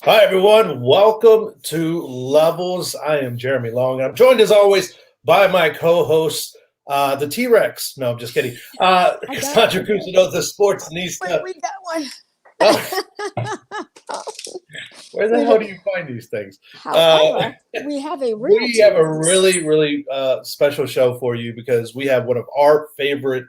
Hi, everyone. Welcome to Levels. I am Jeremy Long. I'm joined, as always, by my co-host, the T-Rex. No, I'm just kidding. Cassandra Cusino, the Wait, Sportsnista. we got one. Oh, where the hell do you find these things? However, we have a real We have a T-Rex. really special show for you because we have one of our favorite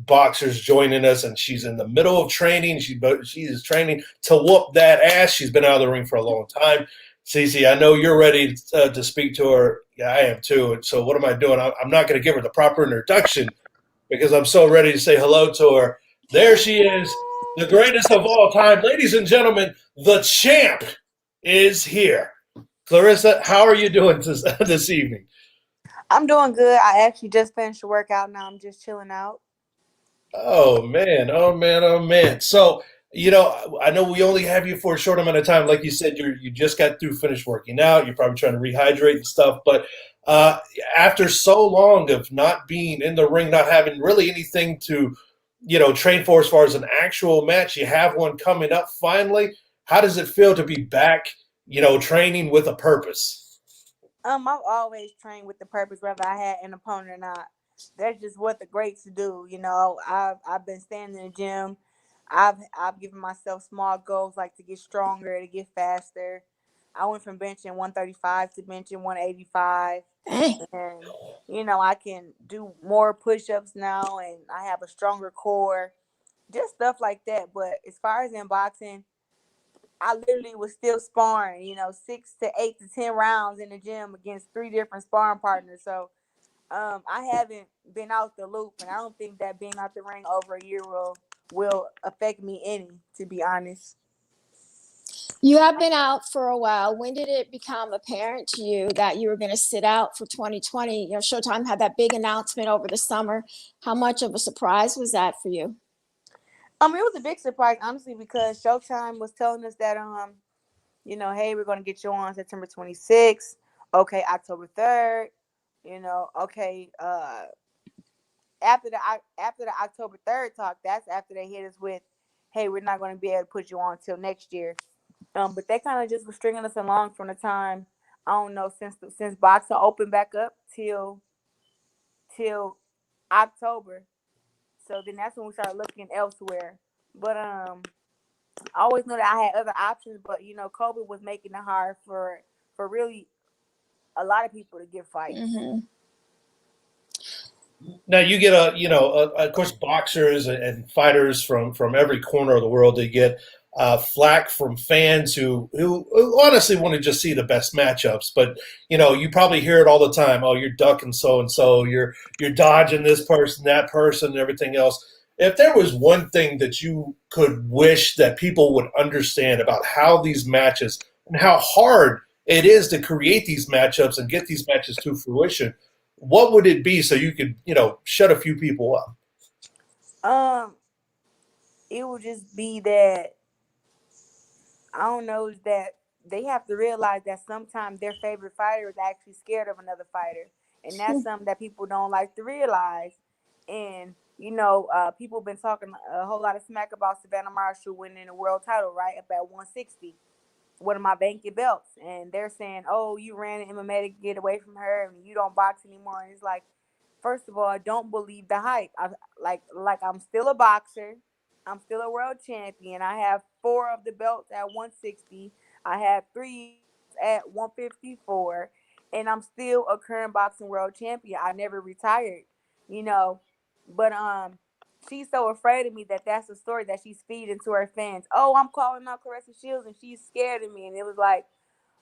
boxers joining us, and she's in the middle of training. She is training to whoop that ass. She's been out of the ring for a long time. Cece, I know you're ready to speak to her. Yeah, I am too. And so what am I doing? I'm not going to give her the proper introduction because I'm so ready to say hello to her. There she is, the greatest of all time. Ladies and gentlemen, the champ is here. Claressa, how are you doing this evening? I'm doing good. I actually just finished the workout. Now I'm just chilling out. Oh man, oh man, oh man. So, I know we only have you for a short amount of time. Like you said, you just got through finished working out. You're probably trying to rehydrate and stuff. But uh, after so long of not being in the ring, not having really anything to, train for as far as an actual match, you have one coming up finally. How does it feel to be back, training with a purpose? I've always trained with the purpose, whether I had an opponent or not. That's just what the greats do. I've been staying in the gym. I've given myself small goals like to get stronger, to get faster. I went from benching 135 to benching 185. Dang. And I can do more push-ups now, and I have a stronger core, just stuff like that. But as far as in boxing, I literally was still sparring, 6 to 8 to 10 rounds in the gym against 3 different sparring partners. So I haven't been out the loop, and I don't think that being out the ring over a year will affect me any, to be honest. You have been out for a while. When did it become apparent to you that you were going to sit out for 2020? Showtime had that big announcement over the summer. How much of a surprise was that for you? It was a big surprise, honestly, because Showtime was telling us that hey, we're gonna get you on September 26th. Okay, October 3rd. Okay, after the October 3rd talk, that's after they hit us with, hey, we're not gonna be able to put you on until next year. But they kind of just was stringing us along from the time, I don't know, since boxing opened back up till October. So then that's when we started looking elsewhere. But I always knew that I had other options, but COVID was making it hard for really a lot of people to get fights. Mm-hmm. Now you get of course, boxers and fighters from every corner of the world. They get flack from fans who honestly want to just see the best matchups. But you probably hear it all the time. Oh, you're ducking so and so. You're dodging this person, that person, and everything else. If there was one thing that you could wish that people would understand about how these matches and how hard it is to create these matchups and get these matches to fruition, what would it be so you could, shut a few people up? Um, it would just be that, I don't know, is that they have to realize that sometimes their favorite fighter is actually scared of another fighter, and that's something that people don't like to realize. And people been talking a whole lot of smack about Savannah Marshall winning the world title right up at 160, one of my banking belts, and they're saying, "Oh, you ran in MMA to get away from her, and you don't box anymore." And it's like, first of all, I don't believe the hype. Like I'm still a boxer. I'm still a world champion. I have 4 of the belts at 160. I have 3 at 154, and I'm still a current boxing world champion. I never retired, you know. But she's so afraid of me that that's the story that she's feeding to her fans. Oh, I'm calling out Claressa Shields, and she's scared of me. And it was like,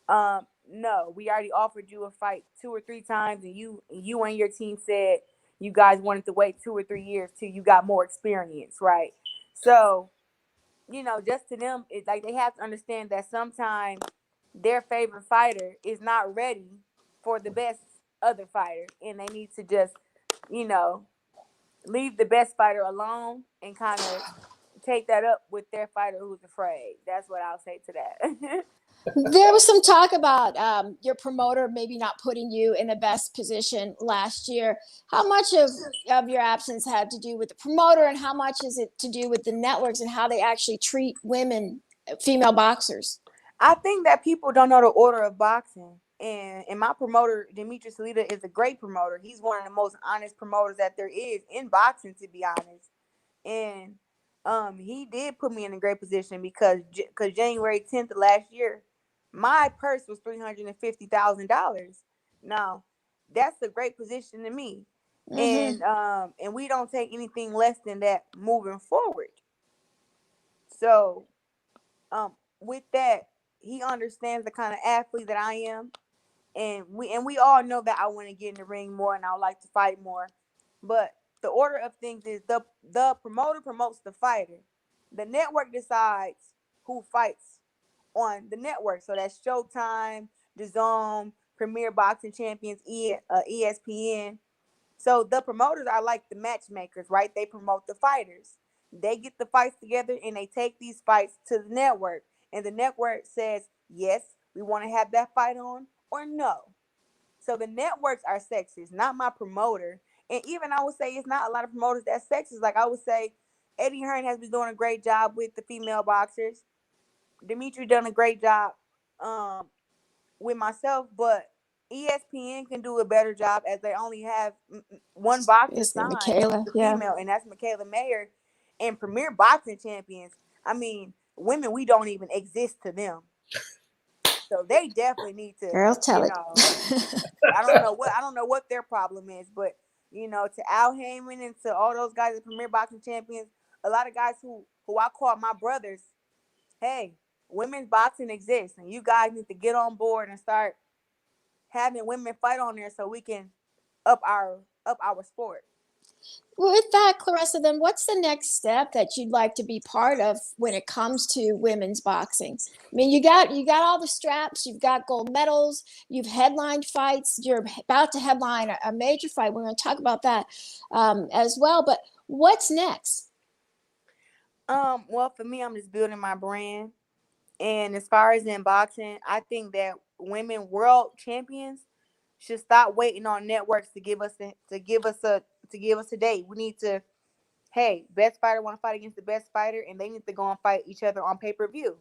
no, we already offered you a fight 2 or 3 times, and you and your team said you guys wanted to wait 2 or 3 years till you got more experience, right? So, just to them, it's like they have to understand that sometimes their favorite fighter is not ready for the best other fighter, and they need to just, you know, leave the best fighter alone and kind of take that up with their fighter who's afraid. That's what I'll say to that. There was some talk about your promoter maybe not putting you in the best position last year. How much of your absence had to do with the promoter, and how much is it to do with the networks and how they actually treat women, female boxers? I think that people don't know the order of boxing. And my promoter, Demetrius Salita, is a great promoter. He's one of the most honest promoters that there is in boxing, to be honest. And he did put me in a great position because January 10th of last year, my purse was $350,000. Now, that's a great position to me. Mm-hmm. And we don't take anything less than that moving forward. So with that, he understands the kind of athlete that I am, and we all know that I want to get in the ring more and I would like to fight more. But the order of things is the promoter promotes the fighter. The network decides who fights on the network. So that's Showtime, DAZN, Premier Boxing Champions, ESPN. So the promoters are like the matchmakers, right? They promote the fighters. They get the fights together and they take these fights to the network. And the network says, yes, we want to have that fight on, or no. So the networks are sexist, not my promoter. And even I would say it's not a lot of promoters that's sexist. Like I would say Eddie Hearn has been doing a great job with the female boxers. Dimitri done a great job um, with myself, but ESPN can do a better job as they only have one boxer Is it signed who's Michaela? the Yeah. female, and that's Michaela Mayer. And Premier Boxing Champions, I mean, women, we don't even exist to them. So they definitely need to, Girl, tell you it. know, I don't know what their problem is, but to Al Heyman and to all those guys at Premier Boxing Champions, a lot of guys who I call my brothers, hey, women's boxing exists, and you guys need to get on board and start having women fight on there so we can up our sport. With that, Claressa, then what's the next step that you'd like to be part of when it comes to women's boxing? I mean, you got all the straps, you've got gold medals, you've headlined fights, you're about to headline a major fight. We're going to talk about that as well. But what's next? Well, for me, I'm just building my brand. And as far as in boxing, I think that women world champions should stop waiting on networks to give us a date. We need to, hey, best fighter want to fight against the best fighter, and they need to go and fight each other on pay-per-view.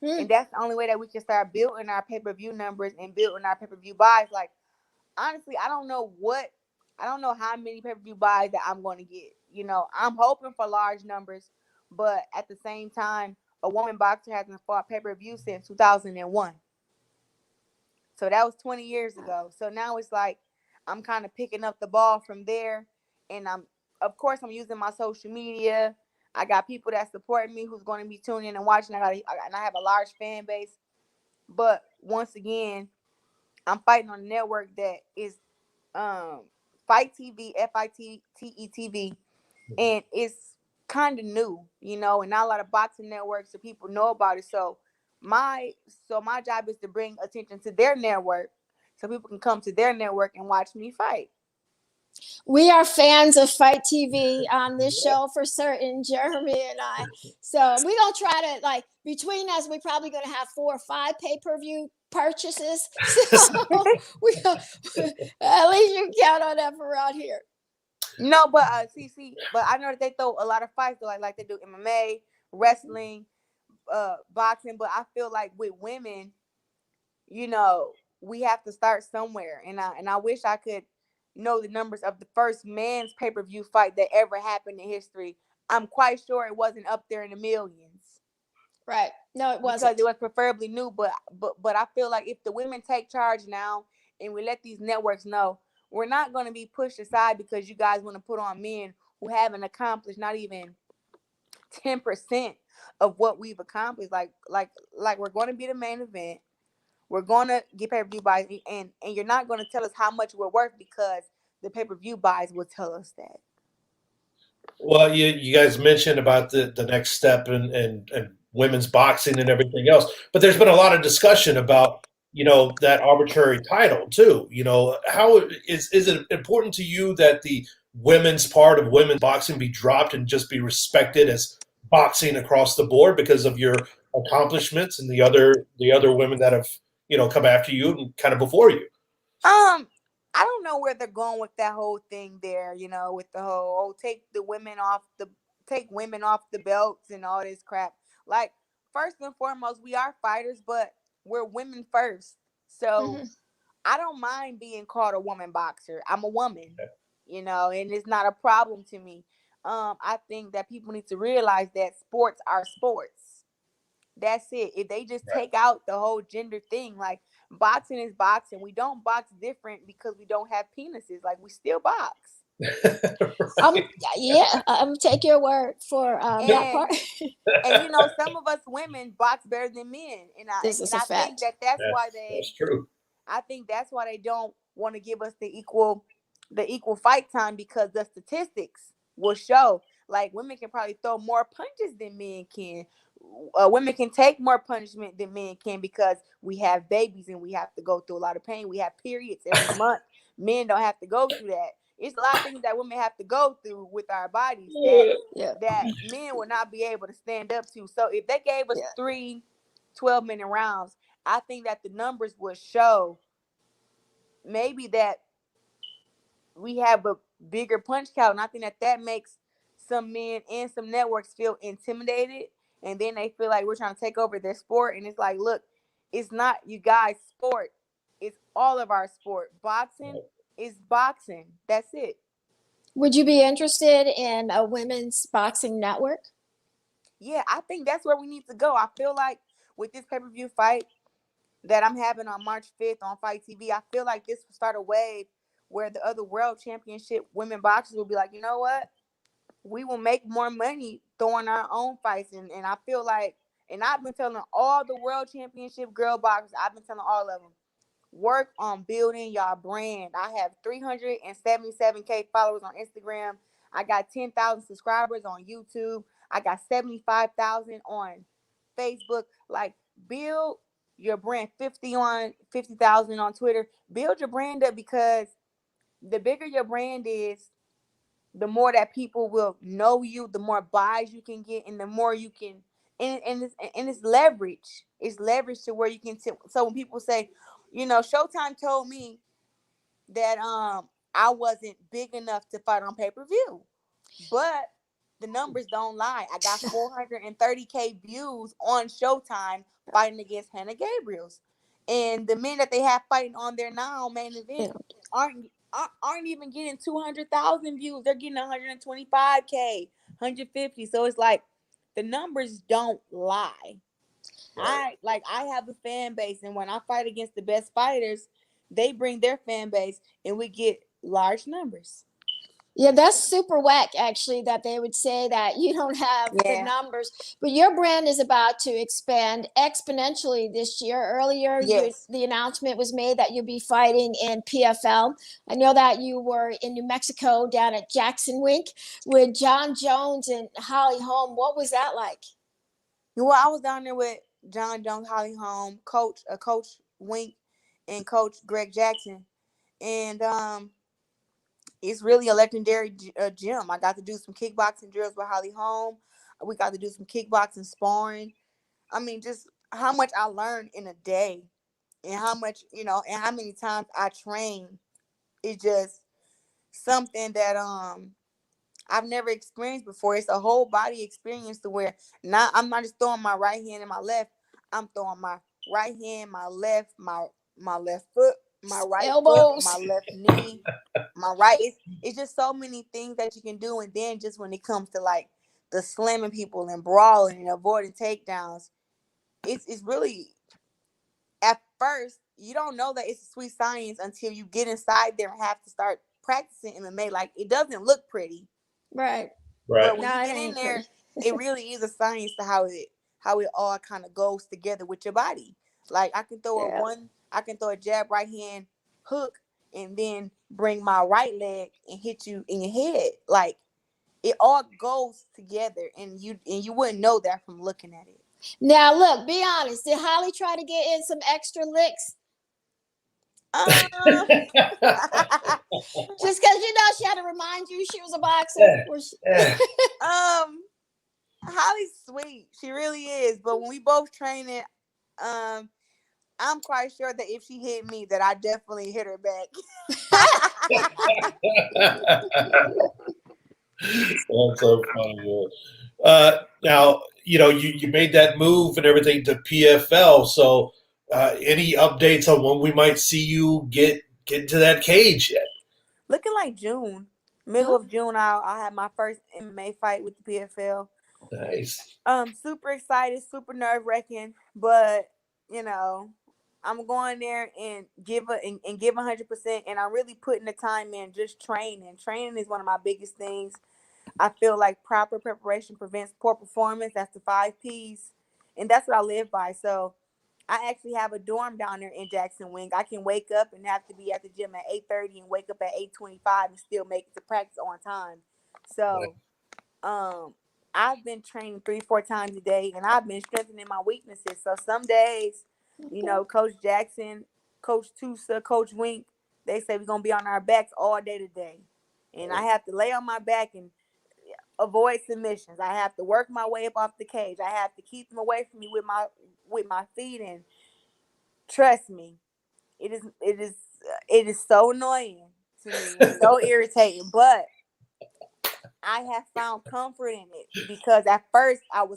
Hmm. And that's the only way that we can start building our pay-per-view numbers and building our pay-per-view buys. Like honestly, I don't know how many pay-per-view buys that I'm going to get. I'm hoping for large numbers, but at the same time, a woman boxer hasn't fought pay-per-view since 2001. So that was 20 years ago. So now it's like I'm kind of picking up the ball from there, and of course I'm using my social media. I got people that support me who's going to be tuning in and watching. And I have a large fan base. But once again, I'm fighting on a network that is Fight TV, FITTE TV, and it's kind of new, and not a lot of boxing networks or people know about it. So my job is to bring attention to their network, so people can come to their network and watch me fight. We are fans of Fight TV on this show for certain, Jeremy and I. So we're gonna try to, like, between us, we're probably gonna have 4 or 5 pay-per-view purchases. So we at least you can count on that for around here. No, but but I know that they throw a lot of fights, though, like they do MMA, wrestling, boxing. But I feel like with women, you know, we have to start somewhere. And I wish I could know the numbers of the first man's pay-per-view fight that ever happened in history. I'm quite sure it wasn't up there in the millions Right. No, it because wasn't. it was preferably new. But I feel like if the women take charge now and we let these networks know, we're not going to be pushed aside because you guys want to put on men who haven't accomplished not even 10% of what we've accomplished. Like we're going to be the main event. We're gonna get pay-per-view buys, and you're not gonna tell us how much we're worth because the pay-per-view buys will tell us that. Well, you guys mentioned about the next step and women's boxing and everything else, but there's been a lot of discussion about that arbitrary title too. How is it important to you that the women's part of women's boxing be dropped and just be respected as boxing across the board because of your accomplishments and the other women that have come after you and kind of before you? Um, I don't know where they're going with that whole thing there. With the whole take women off the belts and all this crap. Like first and foremost, we are fighters, but we're women first. So Mhm. I don't mind being called a woman boxer. I'm a woman, and it's not a problem to me. I think that people need to realize that sports are sports. That's it. If they just Right. take out the whole gender thing, like boxing is boxing. We don't box different because we don't have penises. Like we still box. Right. Yeah, I'm gonna take your word for that part. And some of us women box better than men, and I This and is a I think fact. that That's true. I think that's why they don't want to give us the equal fight time, because the statistics will show like women can probably throw more punches than men can. Women can take more punishment than men can because we have babies and we have to go through a lot of pain. We have periods every month. Men don't have to go through that. It's a lot of things that women have to go through with our bodies that Yeah, that men will not be able to stand up to. So if they gave us yeah. three 12-minute rounds, I think that the numbers would show maybe that we have a bigger punch count. And I think that makes some men and some networks feel intimidated. And then they feel like we're trying to take over their sport. And it's like, look, it's not you guys' sport. It's all of our sport. Boxing is boxing. That's it. Would you be interested in a women's boxing network? Yeah, I think that's where we need to go. I feel like with this pay-per-view fight that I'm having on March 5th on Fight TV, I feel like this will start a wave where the other world championship women boxers will be like, you know what? We will make more money throwing our own fights. And I feel like, and I've been telling all the world championship girl boxers, I've been telling all of them, work on building y'all brand. I have 377K followers on Instagram. I got 10,000 subscribers on YouTube. I got 75,000 on Facebook. Like, build your brand. 50,000 on Twitter. Build your brand up, because the bigger your brand is, the more that people will know you, the more buys you can get, and the more you can. And it's leverage. It's leverage to where you can. So when people say, Showtime told me that I wasn't big enough to fight on pay-per-view, but the numbers don't lie. I got 430K views on Showtime fighting against Hannah Gabriels, and the men that they have fighting on there now main event Yeah. aren't even getting 200,000 views. They're getting 125K, 150. So it's like the numbers don't lie. Right. I have a fan base, and when I fight against the best fighters, they bring their fan base, and we get large numbers. Yeah, that's super whack, actually, that they would say that you don't have the Yeah. numbers. But your brand is about to expand exponentially this year. Earlier, Yes. the announcement was made that you'll be fighting in PFL. I know that you were in New Mexico down at Jackson Wink with John Jones and Holly Holm. What was that like? Well, I was down there with John Jones, Holly Holm, Coach Wink, and Coach Greg Jackson, and it's really a legendary gym. I got to do some kickboxing drills with Holly Holm. We got to do some kickboxing sparring. I mean, just how much I learned in a day, and how much, and how many times I train. It's just something that I've never experienced before. It's a whole body experience to where now I'm not just throwing my right hand and my left. I'm throwing my right hand, my left, my left foot, my right foot, my Elbows. left knee, my right. It's just so many things that you can do. And then just when it comes to like the slamming people and brawling and avoiding takedowns, it's really, at first you don't know that it's a sweet science until you get inside there and have to start practicing MMA. Like, it doesn't look pretty, Right. Right. but when No, you it get in ain't pretty. there, it really is a science to how it all kind of goes together with your body. Like, Yeah. I can throw a jab, right hand hook, and then bring my right leg and hit you in your head. Like, it all goes together, and you wouldn't know that from looking at it. Now, look, be honest. Did Holly try to get in some extra licks? Um, Just because, she had to remind you she was a boxer? Yeah. Was she? Yeah. Holly's sweet. She really is. But when we both training, I'm quite sure that if she hit me, that I definitely hit her back. That's so funny. Now, you made that move and everything to PFL. So, any updates on when we might see you get into that cage yet? Looking like June, middle of June, I'll have my first MMA fight with the PFL. Nice. Super excited, super nerve wracking, but you know, I'm going there and give 100%, and I'm really putting the time in, just training. Training is one of my biggest things. I feel like proper preparation prevents poor performance. That's the 5 P's, and that's what I live by. So I actually have a dorm down there in Jackson Wing. I can wake up and have to be at the gym at 8:30 and wake up at 8:25 and still make it to practice on time. So um I've been training 3-4 times a day, and I've been strengthening my weaknesses. So some days, Coach Jackson, Coach Tusa, Coach Wink, they say we're gonna be on our backs all day today. And I have to lay on my back and avoid submissions. I have to work my way up off the cage. I have to keep them away from me with my feet. And trust me, it is so annoying to me, so irritating. But I have found comfort in it, because at first I'm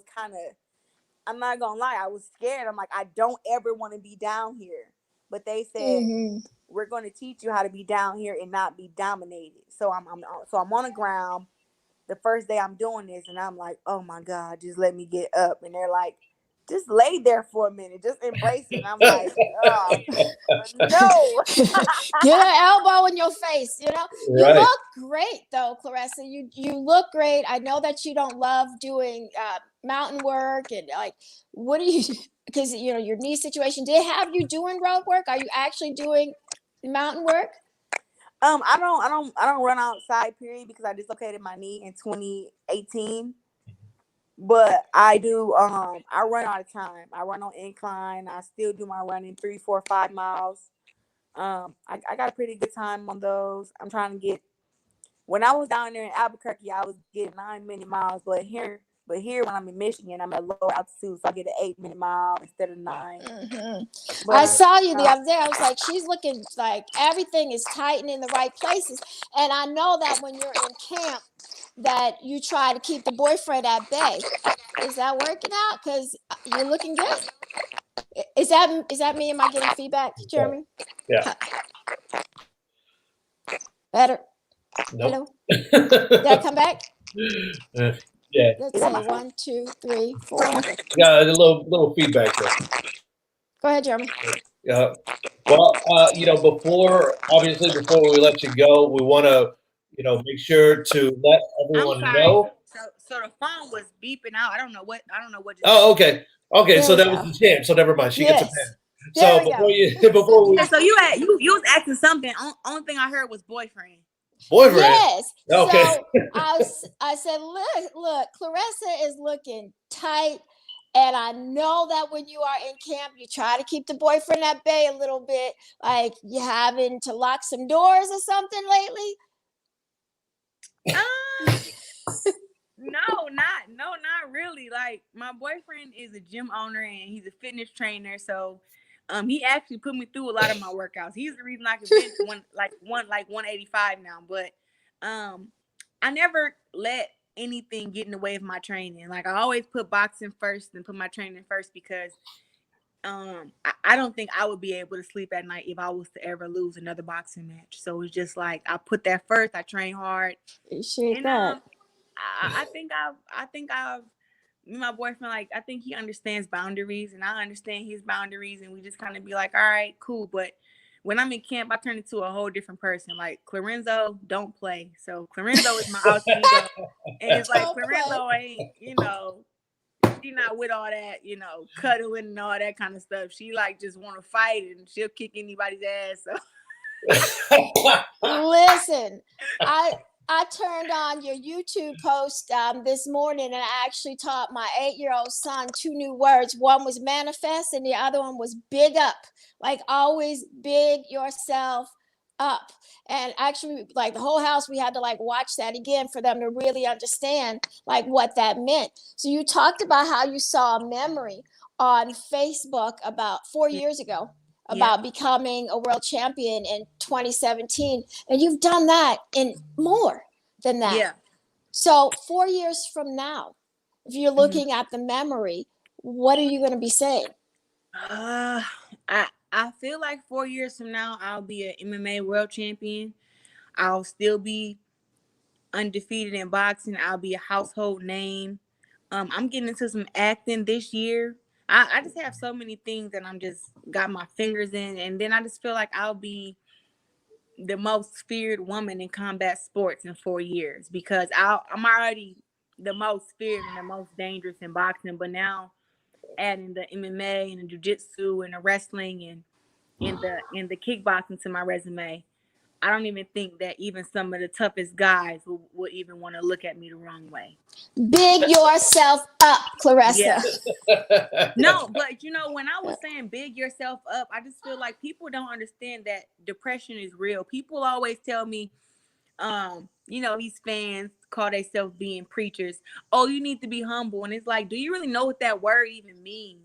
not gonna lie, I was scared. I'm like, I don't ever want to be down here. But they said, we're going to teach you how to be down here and not be dominated. So I'm on the ground the first day I'm doing this, and I'm like, oh my God, just let me get up. And they're like, just lay there for a minute, just embrace it. And I'm like, oh no. Get an elbow in your face. You Right. look great though, Claressa. You look great. I know that you don't love doing mountain work, and like, what do you? Because your knee situation did have you doing road work. Are you actually doing mountain work? I don't run outside, period, because I dislocated my knee in 2018. But I do. I run all the time. I run on incline. I still do my running 3, 4, 5 miles. I got a pretty good time on those. I'm trying to get. When I was down there in Albuquerque, I was getting 9-minute miles. But here when I'm in Michigan, I'm at lower altitude, so I get an 8-minute mile instead of 9. But I saw you the other day. I was like, she's looking like everything is tightened in the right places. And I know that when you're in camp, that you try to keep the boyfriend at bay. Is that working out? Because you're looking good. Is that me? Am I getting feedback, Jeremy? Yeah. Better. Nope. Hello. Did I come back? Yeah. Let's see. 1, 2, 3, 4. Yeah, a little feedback there. Go ahead, Jeremy. Yeah. Well, before we let you go, we want to, make sure to let everyone know. So the phone was beeping out. I don't know what. Just Oh, okay. Okay, There so we that go. was the champ. So never mind. She gets a pen. There So we before we So you was asking something. Only thing I heard was boyfriend. boyfriend. Yes. Okay. So I said, look, Claressa is looking tight. And I know that when you are in camp, you try to keep the boyfriend at bay a little bit. Like, you having to lock some doors or something lately? Not really. Like, my boyfriend is a gym owner and he's a fitness trainer, so he actually put me through a lot of my workouts. He's the reason I could bench 185 now. But I never let anything get in the way of my training. Like, I always put boxing first and put my training first, because I don't think I would be able to sleep at night if I was to ever lose another boxing match. So it's just like, I put that first. I train hard. Appreciate And that. I think I've me and my boyfriend, like, I think he understands boundaries and I understand his boundaries, and we just kind of be like, all right, cool. But when I'm in camp, I turn into a whole different person. Like, Clarenzo don't play. So Clarenzo is my alter ego. And it's like, Clarenzo ain't, she not with all that, cuddling and all that kind of stuff. She like just want to fight, and she'll kick anybody's ass. So Listen, I turned on your YouTube post this morning, and I actually taught my 8-year-old son 2 new words. One was manifest, and the other one was big up. Like, always big yourself up. And actually, like, the whole house, we had to like watch that again for them to really understand like what that meant. So you talked about how you saw a memory on Facebook about 4 years ago about becoming a world champion in 2017. And you've done that in more than that. Yeah. So 4 years from now, if you're looking at the memory, what are you going to be saying? I feel like 4 years from now, I'll be an MMA world champion. I'll still be undefeated in boxing. I'll be a household name. I'm getting into some acting this year. I just have so many things that I'm just got my fingers in, and then I just feel like I'll be the most feared woman in combat sports in 4 years because I'm already the most feared and the most dangerous in boxing, but now adding the MMA and the jiu-jitsu and the wrestling and the kickboxing to my resume, I don't even think that even some of the toughest guys would even want to look at me the wrong way. Big yourself up, Claressa. Yeah. No, but when I was saying big yourself up, I just feel like people don't understand that depression is real. People always tell me, these fans call themselves being preachers. Oh, you need to be humble. And it's like, do you really know what that word even means?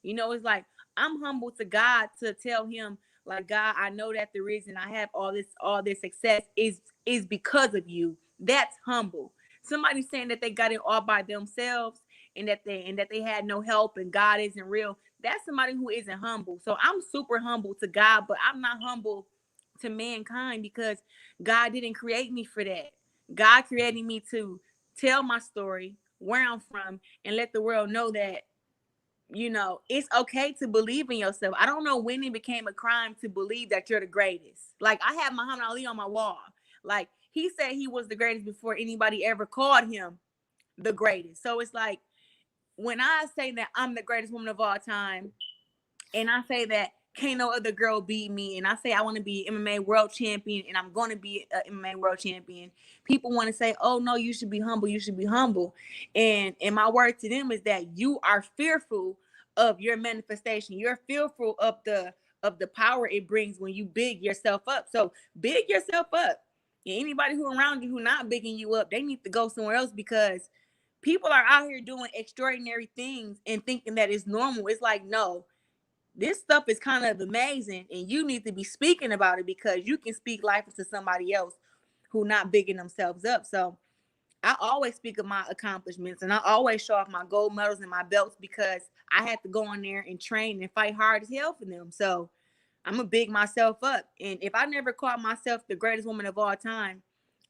It's like, I'm humble to God to tell him, like, God, I know that the reason I have all this success is because of you. That's humble. Somebody saying that they got it all by themselves and that they had no help and God isn't real. That's somebody who isn't humble. So I'm super humble to God, but I'm not humble to mankind because God didn't create me for that. God created me to tell my story, where I'm from, and let the world know that it's okay to believe in yourself. I don't know when it became a crime to believe that you're the greatest. Like, I have Muhammad Ali on my wall. Like, he said he was the greatest before anybody ever called him the greatest. So it's like, when I say that I'm the greatest woman of all time, and I say that can't no other girl beat me, and I say I want to be MMA world champion, and I'm going to be an MMA world champion, people want to say, oh no, you should be humble, you should be humble. And my word to them is that you are fearful of your manifestation. You're fearful of the power it brings when you big yourself up. So big yourself up. And anybody who around you who not bigging you up, they need to go somewhere else, because people are out here doing extraordinary things and thinking that it's normal. It's like, no, this stuff is kind of amazing, and you need to be speaking about it because you can speak life into somebody else who not bigging themselves up. So I always speak of my accomplishments, and I always show off my gold medals and my belts because I had to go in there and train and fight hard as hell for them. So I'm gonna big myself up. And if I never called myself the greatest woman of all time,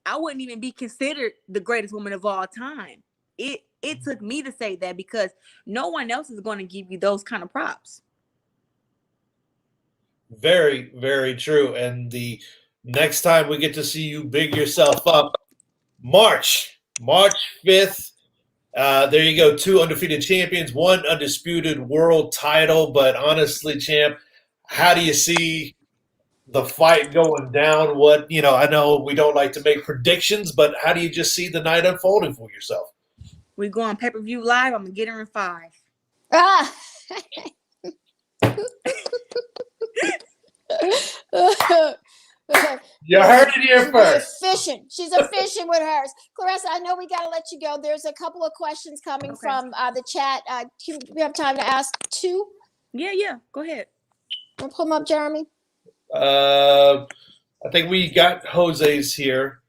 I wouldn't even be considered the greatest woman of all time. It took me to say that because no one else is going to give you those kind of props. Very, very true. And the next time we get to see you big yourself up, March 5th. There you go. 2 undefeated champions, 1 undisputed world title. But honestly, champ, how do you see the fight going down? I know we don't like to make predictions, but how do you just see the night unfolding for yourself? We go on pay-per-view live. I'm gonna get her in 5. Ah. You heard it here first. Efficient. She's efficient with hers. Claressa, I know we got to let you go. There's a couple of questions coming from the chat. Do we have time to ask 2? Yeah. Go ahead. We'll pull them up, Jeremy. I think we got Jose's here,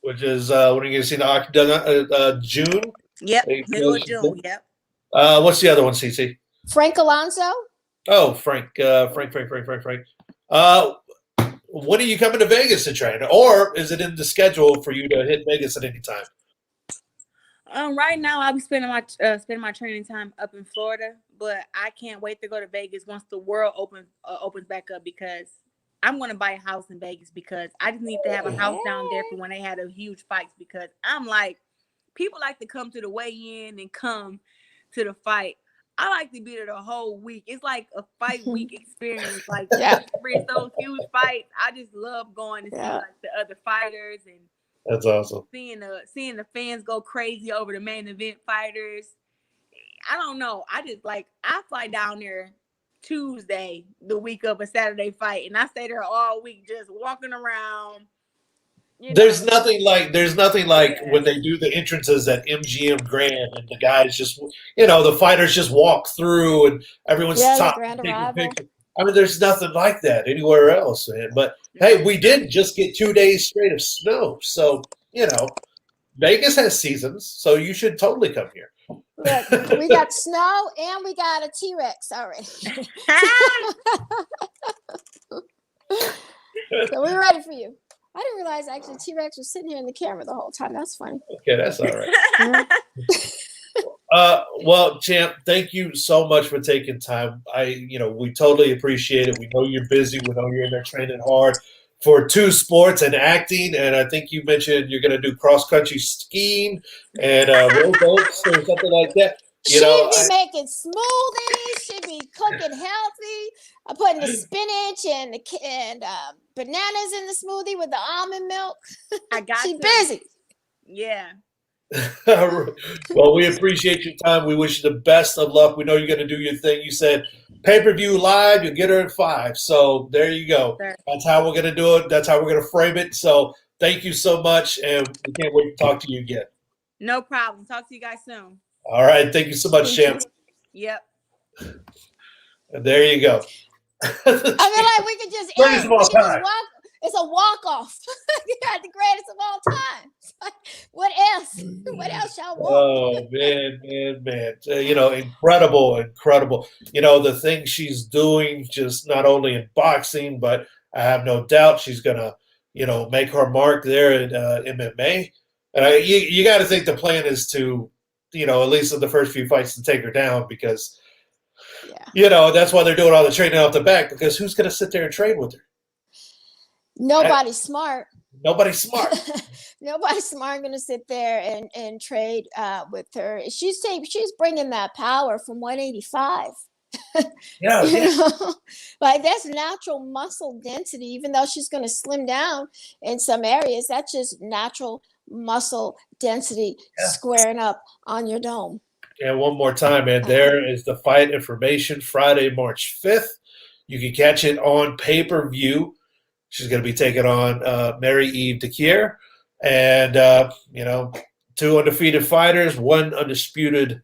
which is when are you going to see the June? Yep, middle of June. Yep. What's the other one, CC? Frank Alonso. Oh, Frank. When are you coming to Vegas to train, or is it in the schedule for you to hit Vegas at any time? Right now, I'll be spending my training time up in Florida, but I can't wait to go to Vegas once the world opens back up, because I'm going to buy a house in Vegas, because I just need to have a house down there for when they had a huge fights, because I'm like, people like to come to the weigh-in and come to the fight. I like to be there the whole week. It's like a fight week experience. Like, it's those huge fights. I just love going to see like the other fighters, and that's awesome. Seeing the fans go crazy over the main event fighters. I don't know. I fly down there Tuesday, the week of a Saturday fight, and I stay there all week just walking around. There's nothing like when they do the entrances at MGM Grand, and the guys just, the fighters just walk through and everyone's stopping, taking a picture. I mean, there's nothing like that anywhere else, man. But hey, we did just get 2 days straight of snow, so Vegas has seasons, so you should totally come here. Look, we got snow and we got a T-Rex already. So we're ready for you. I didn't realize actually T-Rex was sitting here in the camera the whole time. That's funny. Okay, that's all right. Well, champ, thank you so much for taking time. We totally appreciate it. We know you're busy. We know you're in there training hard for 2 sports and acting. And I think you mentioned you're going to do cross country skiing and rowboats or something like that. She'd be making smoothies. She'd be cooking healthy. Putting the spinach and bananas in the smoothie with the almond milk. I got She's busy. Yeah. Well, we appreciate your time. We wish you the best of luck. We know you're going to do your thing. You said pay-per-view live, you'll get her at 5. So there you go. Sure. That's how we're going to do it. That's how we're going to frame it. So thank you so much, and we can't wait to talk to you again. No problem. Talk to you guys soon. All right. Thank you so much, champ. Yep. And there you go. I feel like we could just end. We could just walk. It's a walk-off. You got the greatest of all time. Like, what else? What else y'all want? Oh, man. Incredible. The things she's doing, just not only in boxing, but I have no doubt she's going to, make her mark there at MMA. And you got to think the plan is to, at least in the first few fights, to take her down because, that's why they're doing all the training off the back, because who's going to sit there and train with her? Nobody's smart. Nobody's smart. Nobody's smart going to sit there and trade with her. She's bringing that power from 185. Yeah. Like that's natural muscle density. Even though she's going to slim down in some areas, that's just natural muscle density squaring up on your dome. And one more time, man, there is the fight information, Friday, March 5th. You can catch it on pay-per-view. She's going to be taking on Mary Eve DeKier. And, 2 undefeated fighters, 1 undisputed,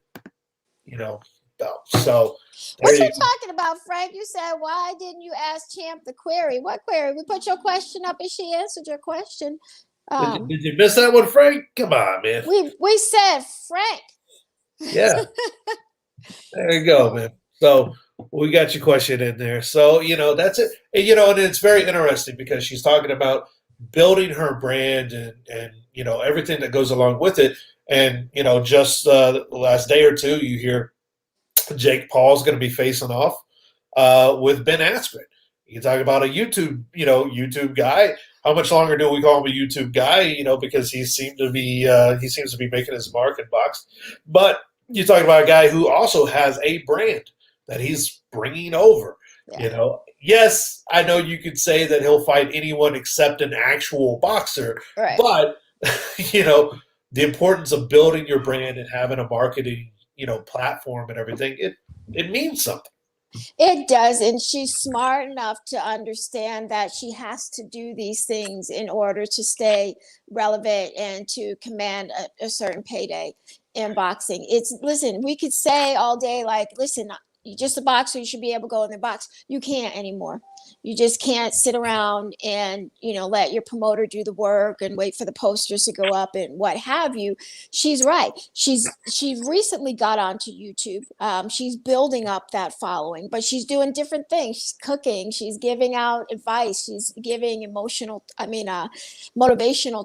belt. So what you talking about, Frank? You said, why didn't you ask Champ the query? What query? We put your question up and she answered your question. Did you miss that one, Frank? Come on, man. We said Frank. Yeah. There you go, man. So we got your question in there. So, that's it. And it's very interesting because she's talking about building her brand and everything that goes along with it. And, just the last day or two, you hear Jake Paul's going to be facing off with Ben Askren. You talk about a YouTube guy. How much longer do we call him a YouTube guy? Because he seems to be making his mark in boxing. But you talk about a guy who also has a brand that he's bringing over. Yeah. Yes, I know you could say that he'll fight anyone except an actual boxer. Right. But the importance of building your brand and having a marketing platform and everything, it means something. It does, and she's smart enough to understand that she has to do these things in order to stay relevant and to command a certain payday in boxing. Listen, we could say all day, like, listen, you're just a boxer, you should be able to go in the box. You can't anymore. You just can't sit around and, let your promoter do the work and wait for the posters to go up and what have you. She's right. She recently got onto YouTube. She's building up that following, but she's doing different things. She's cooking. She's giving out advice. She's giving motivational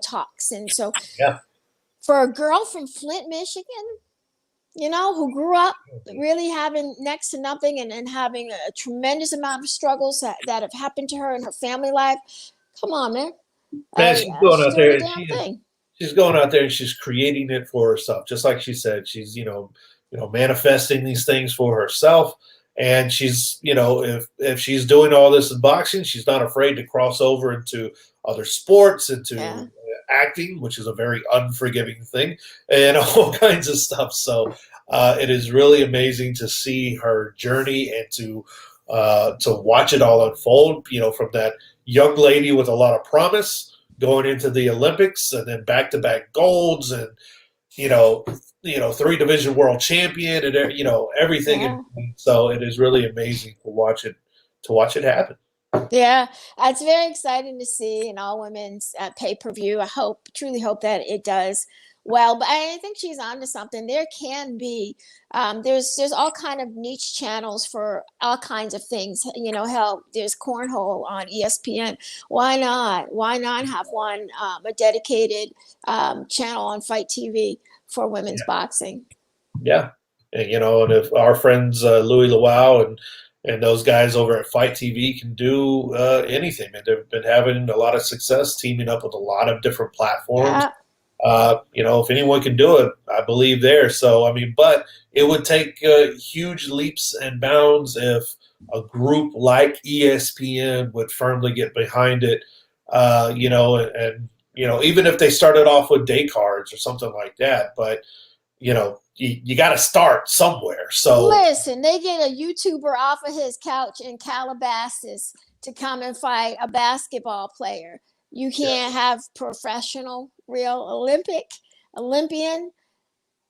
talks. And so for a girl from Flint, Michigan, who grew up really having next to nothing and having a tremendous amount of struggles that have happened to her in her family life. Come on, man. She's going out there. She's going out there and she's creating it for herself. Just like she said, she's, manifesting these things for herself. And she's, if she's doing all this in boxing, she's not afraid to cross over into other sports, into acting, which is a very unforgiving thing, and all kinds of stuff. So it is really amazing to see her journey and to watch it all unfold, from that young lady with a lot of promise going into the Olympics and then back-to-back golds and, 3-division world champion and, everything. Yeah. So it is really amazing to watch it happen. Yeah, it's very exciting to see in all women's pay-per-view. I truly hope that it does well, but I think she's onto something. There can be, there's all kind of niche channels for all kinds of things. You know, hell, there's cornhole on ESPN. Why not? Why not have one a dedicated channel on Fight TV for women's boxing? Yeah, and, and if our friends Louis Luau and those guys over at Fight TV can do anything, and they've been having a lot of success teaming up with a lot of different platforms. Yeah. If anyone can do it, I believe there. So, I mean, but it would take huge leaps and bounds if a group like ESPN would firmly get behind it, even if they started off with day cards or something like that. But, you got to start somewhere. So listen, they get a YouTuber off of his couch in Calabasas to come and fight a basketball player. You can't have professional, real Olympian,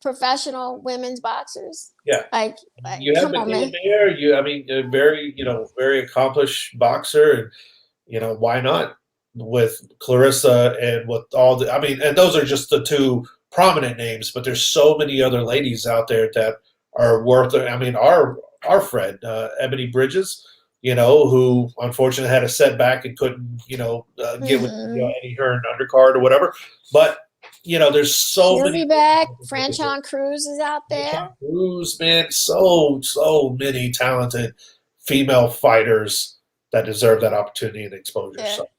professional women's boxers. Yeah, like you have Michaela Mayer. A very accomplished boxer, and why not with Claressa and with all the. And those are just the two prominent names, but there's so many other ladies out there that are worth it. Our friend Ebony Bridges, who unfortunately had a setback and couldn't, get with Eddie Hearn undercard or whatever. But there's so She'll many. Be back. Franchon Cruz is out there. Franchon Cruz, man, so many talented female fighters that deserve that opportunity and exposure. Yeah. So,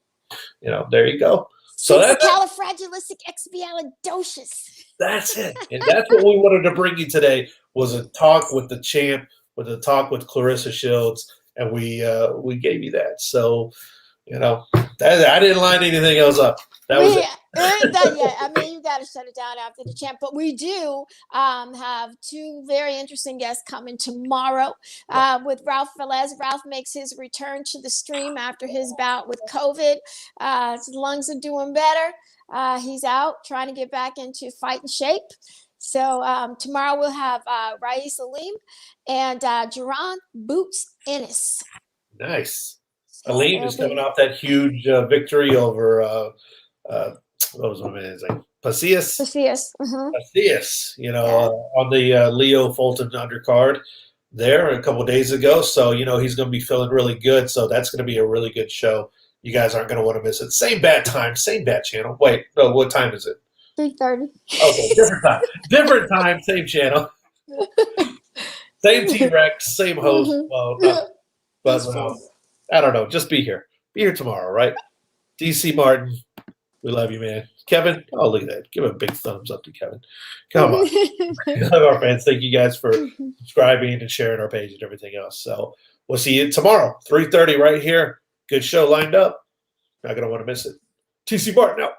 there you go. So that's califragilisticexpialidocious. That's it. And that's what we wanted to bring you today was a talk with the champ, with a talk with Claressa Shields, and we gave you that. So, I didn't line anything else up. That was it. You got to shut it down after the champ. But we do have two very interesting guests coming tomorrow with Ralph Velez. Ralph makes his return to the stream after his bout with COVID. His lungs are doing better. He's out trying to get back into fighting shape. So tomorrow we'll have Rais Aleem and Jerron Boots Ennis. Nice. Aleem is coming off that huge victory over what was my man's name? Pacius. Pacius. On the Leo Fulton undercard there a couple of days ago. So, he's going to be feeling really good. So that's going to be a really good show. You guys aren't going to want to miss it. Same bad time, same bad channel. Wait, no, what time is it? 3:30. Okay, different time. Different time, same channel. Same T-Rex, same host. Well, I don't know. Just be here. Be here tomorrow, right? DC Martin, we love you, man. Kevin, oh, look at that. Give a big thumbs up to Kevin. Come on. We love our fans. Thank you guys for subscribing and sharing our page and everything else. So we'll see you tomorrow, 3:30 right here. Good show lined up. Not going to want to miss it. TC Martin out.